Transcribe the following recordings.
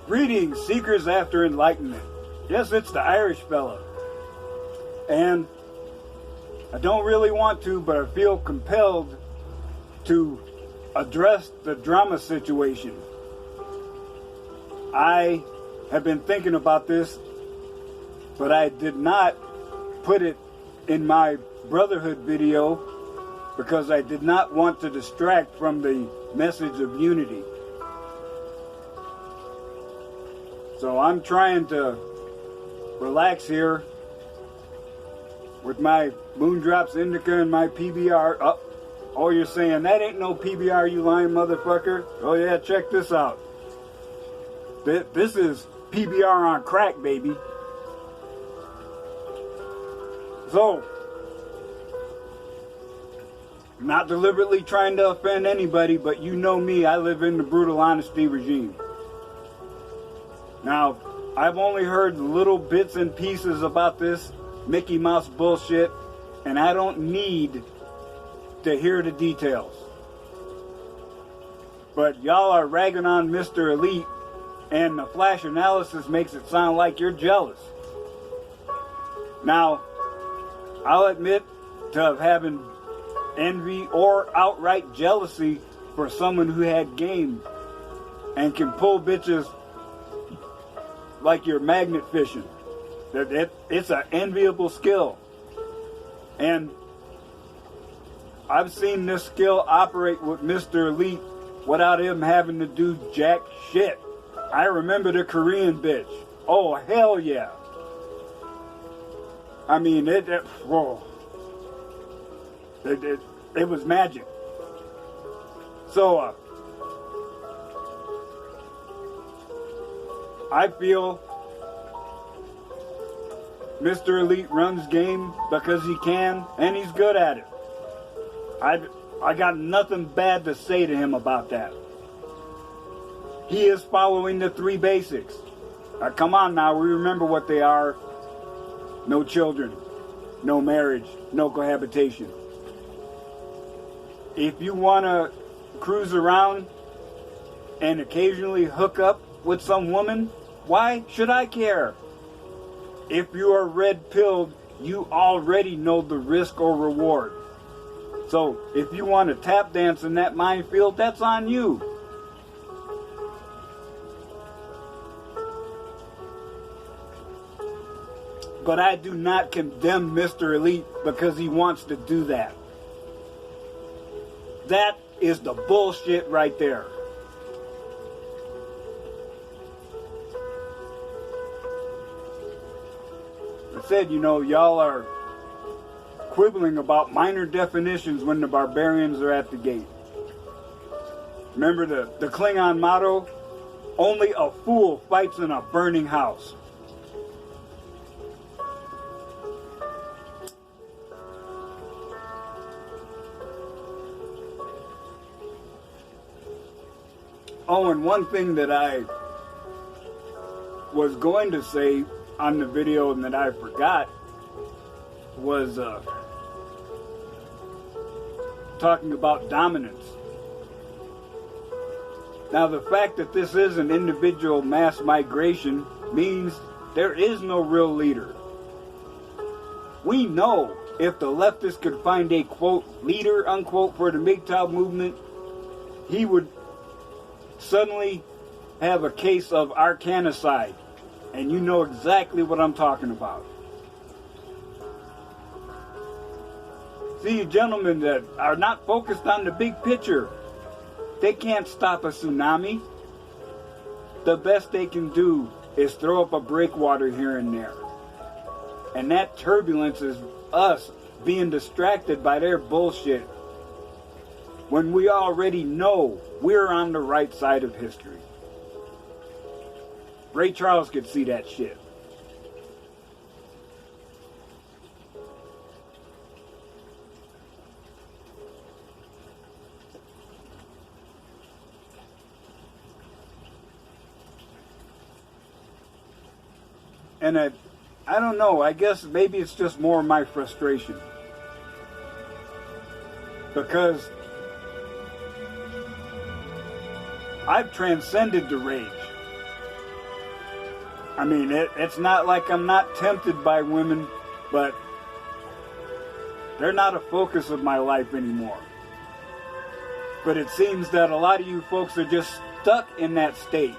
Greetings, seekers after enlightenment. Yes, it's the Irish fella. And I don't really want to, but I feel compelled to address the drama situation. I have been thinking about this, but I did not put it in my Brotherhood video because I did not want to distract from the message of unity. So I'm trying to relax here with my Moondrops Indica and my PBR. Oh, you're saying that ain't no PBR, you lying motherfucker? Oh yeah, check this out. This is PBR on crack, baby. So, not deliberately trying to offend anybody, but you know me, I live in the brutal honesty regime. Now, I've only heard little bits and pieces about this Mickey Mouse bullshit, and I don't need to hear the details. But y'all are ragging on Mr. Elite, and the flash analysis makes it sound like you're jealous. Now, I'll admit to having envy or outright jealousy for someone who had game and can pull bitches like you're magnet fishing. It's an enviable skill. And I've seen this skill operate with Mr. Elite without him having to do jack shit. I remember the Korean bitch. Oh, hell yeah. I mean, it was magic. So, I feel Mr. Elite runs game because he can, and he's good at it. I got nothing bad to say to him about that. He is following the 3 basics. Come on now, we remember what they are. No children, no marriage, no cohabitation. If you want to cruise around and occasionally hook up with some woman, why should I care? If you are red-pilled, you already know the risk or reward. So if you want to tap dance in that minefield, that's on you. But I do not condemn Mr. Elite because he wants to do that. That is the bullshit right there. I said, you know, y'all are quibbling about minor definitions when the barbarians are at the gate. Remember the Klingon motto? Only a fool fights in a burning house. Oh, and one thing that I was going to say on the video and that I forgot was talking about dominance. Now, the fact that this is an individual mass migration means there is no real leader. We know if the leftists could find a, quote, leader, unquote, for the Mgtow movement, he would suddenly have a case of arcanicide. And you know exactly what I'm talking about. See, gentlemen that are not focused on the big picture, they can't stop a tsunami. The best they can do is throw up a breakwater here and there. And that turbulence is us being distracted by their bullshit when we already know we're on the right side of history. Ray Charles could see that shit. And I don't know, I guess maybe it's just more my frustration. Because I've transcended the rage. I mean, it's not like I'm not tempted by women, but they're not a focus of my life anymore. But it seems that a lot of you folks are just stuck in that state.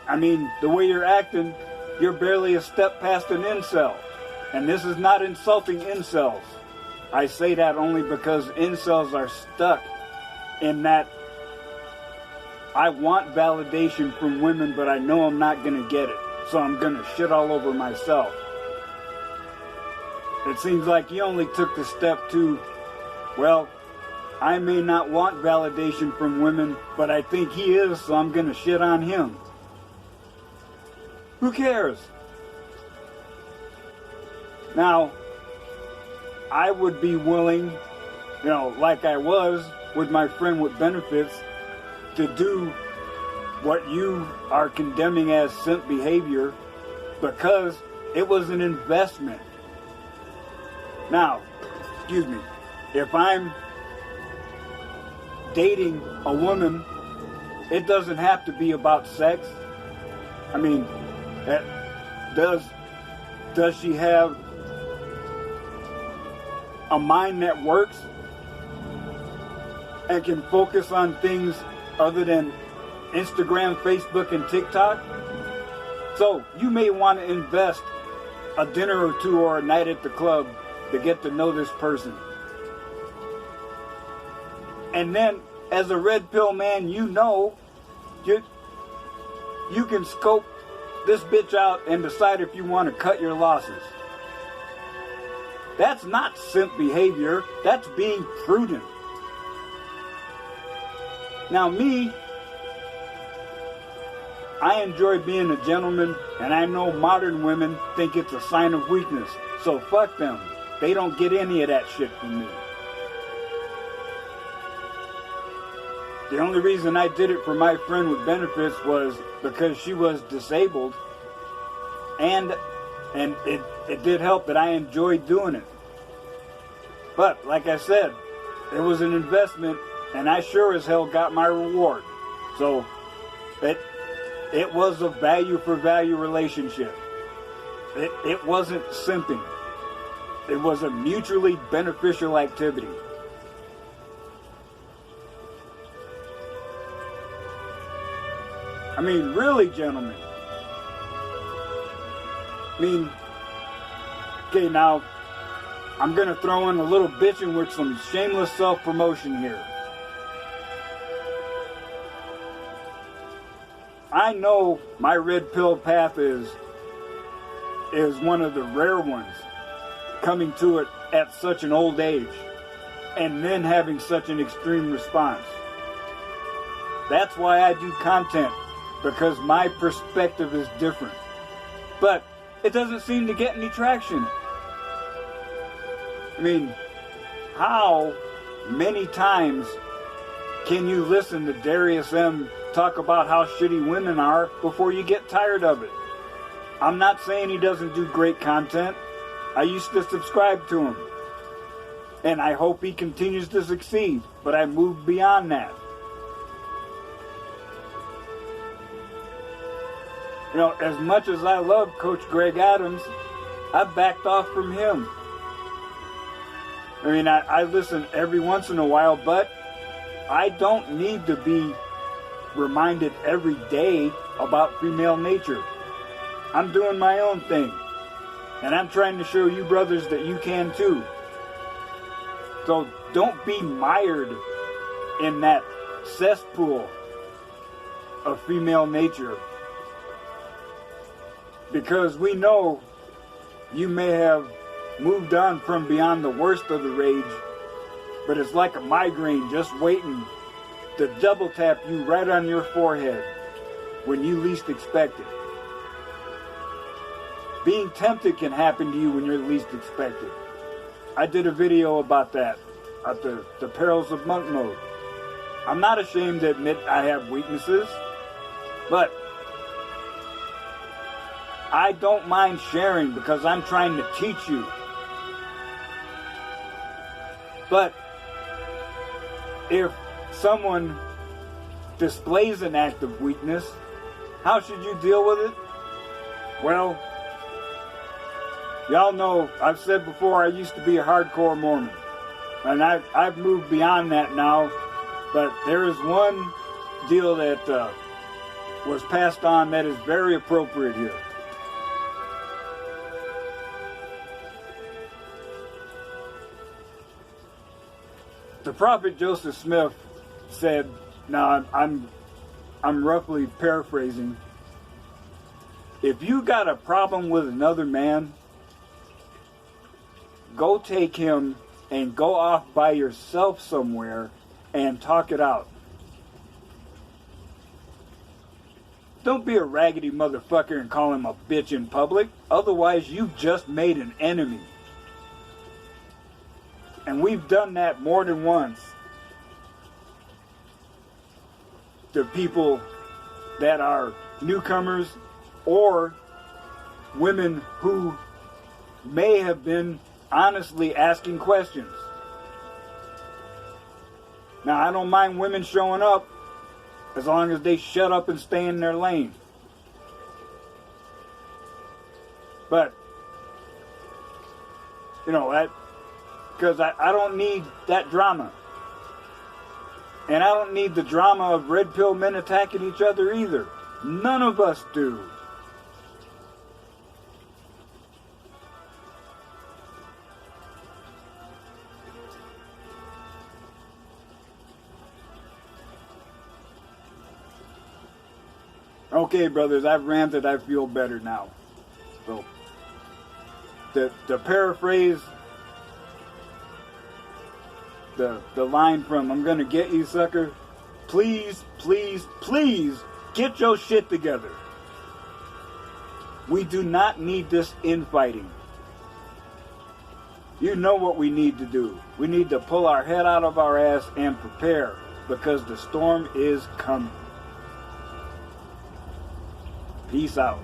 I mean, the way you're acting, you're barely a step past an incel. And this is not insulting incels. I say that only because incels are stuck in that I want validation from women, but I know I'm not going to get it. So I'm going to shit all over myself. It seems like you only took the step to, well, I may not want validation from women, but I think he is, so I'm going to shit on him. Who cares? Now, I would be willing, like I was with my friend with benefits, to do what you are condemning as simp behavior because it was an investment. Now, excuse me, if I'm dating a woman, it doesn't have to be about sex. I mean, does she have a mind that works and can focus on things other than Instagram, Facebook, and TikTok? So you may want to invest a dinner or two or a night at the club to get to know this person. And then, as a red pill man, you can scope this bitch out and decide if you want to cut your losses. That's not simp behavior. That's being prudent. Now me, I enjoy being a gentleman, and I know modern women think it's a sign of weakness. So fuck them. They don't get any of that shit from me. The only reason I did it for my friend with benefits was because she was disabled, and it did help that I enjoyed doing it. But like I said, it was an investment, and I sure as hell got my reward. So it was a value for value relationship. It wasn't simping. It was a mutually beneficial activity. I mean, really, gentlemen. Okay, now, I'm going to throw in a little bitching with some shameless self-promotion here. I know my red pill path is one of the rare ones, coming to it at such an old age, and then having such an extreme response. That's why I do content, because my perspective is different. But it doesn't seem to get any traction. I mean, how many times can you listen to Darius M. talk about how shitty women are before you get tired of it? I'm not saying he doesn't do great content. I used to subscribe to him. And I hope he continues to succeed. But I moved beyond that. As much as I love Coach Greg Adams, I backed off from him. I mean, I listen every once in a while, but I don't need to be reminded every day about female nature. I'm doing my own thing. And I'm trying to show you brothers that you can too. So don't be mired in that cesspool of female nature. Because we know you may have moved on from beyond the worst of the rage, but it's like a migraine just waiting to double tap you right on your forehead when you least expect it. Being tempted can happen to you when you're least expected. I did a video about that, at the perils of monk mode. I'm not ashamed to admit I have weaknesses, but I don't mind sharing because I'm trying to teach you. But if someone displays an act of weakness, How should you deal with it? Well, y'all know, I've said before, I used to be a hardcore Mormon. And I've moved beyond that now. But there is one deal that was passed on that is very appropriate here. The prophet Joseph Smith said, now I'm roughly paraphrasing, if you got a problem with another man, go take him and go off by yourself somewhere and talk it out. Don't be a raggedy motherfucker and call him a bitch in public. Otherwise, you've just made an enemy. And we've done that more than once to people that are newcomers or women who may have been honestly asking questions. Now, I don't mind women showing up as long as they shut up and stay in their lane. But, you know, that, because I don't need that drama. And I don't need the drama of red pill men attacking each other either. None of us do. Okay, brothers, I've ranted. I feel better now. So, to paraphrase the line from I'm gonna get you, sucker, please, please, please get your shit together. We do not need this infighting. You know what we need to do. We need to pull our head out of our ass and prepare, because the storm is coming. Peace out.